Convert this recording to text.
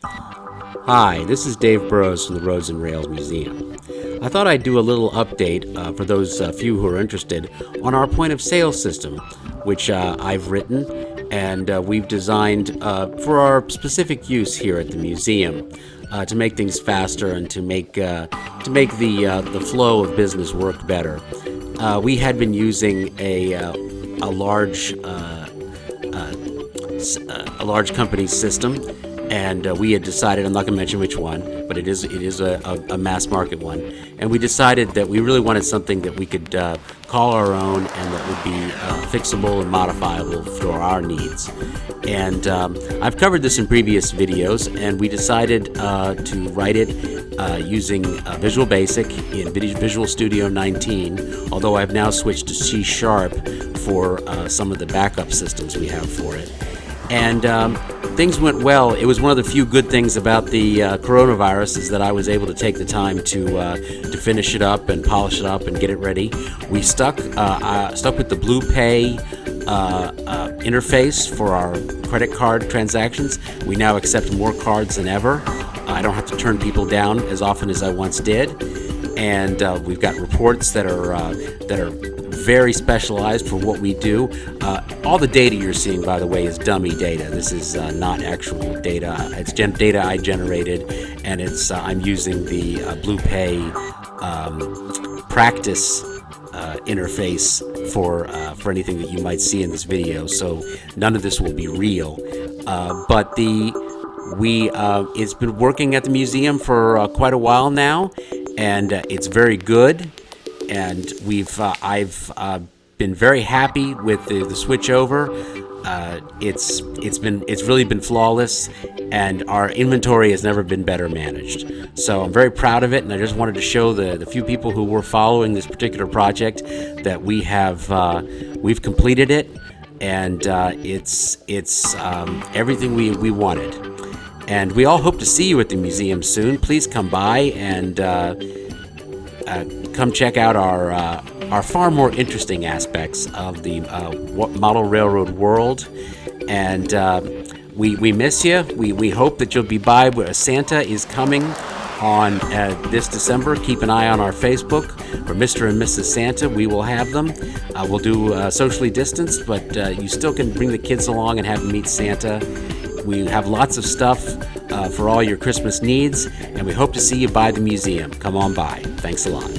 Hi, this is Dave Burrows from the Roads and Rails Museum. I thought I'd do a little update for those few who are interested on our point of sale system, which I've written and we've designed for our specific use here at the museum to make things faster and to make the flow of business work better. We had been using a large company system, and we had decided, I'm not going to mention which one, but it is a mass market one, and we decided that we really wanted something that we could call our own and that would be fixable and modifiable for our needs. And I've covered this in previous videos, and we decided to write it using Visual Basic in Visual Studio 19, although I've now switched to C# for some of the backup systems we have for it. And things went well. It was one of the few good things about the coronavirus is that I was able to take the time to finish it up and polish it up and get it ready. We stuck with the BluePay interface for our credit card transactions. We now accept more cards than ever. I don't have to turn people down as often as I once did. And we've got reports that are very specialized for what we do. All the data you're seeing, by the way, is dummy data. This is not actual data. It's data I generated, and I'm using the BluePay practice interface for anything that you might see in this video. So none of this will be real. But it's been working at the museum for quite a while now, and it's very good. And I've been very happy with the switch over. It's really been flawless, and our inventory has never been better managed. So I'm very proud of it, and I just wanted to show the few people who were following this particular project that we've completed it, and it's everything we wanted. And we all hope to see you at the museum soon. Please come by and come check out our far more interesting aspects of the model railroad world. And we miss you. We hope that you'll be by. Santa is coming on this December. Keep an eye on our Facebook for Mr. and Mrs. Santa. We will have them. We'll do socially distanced, but you still can bring the kids along and have them meet Santa. We have lots of stuff for all your Christmas needs, and we hope to see you by the museum. Come on by. Thanks a lot.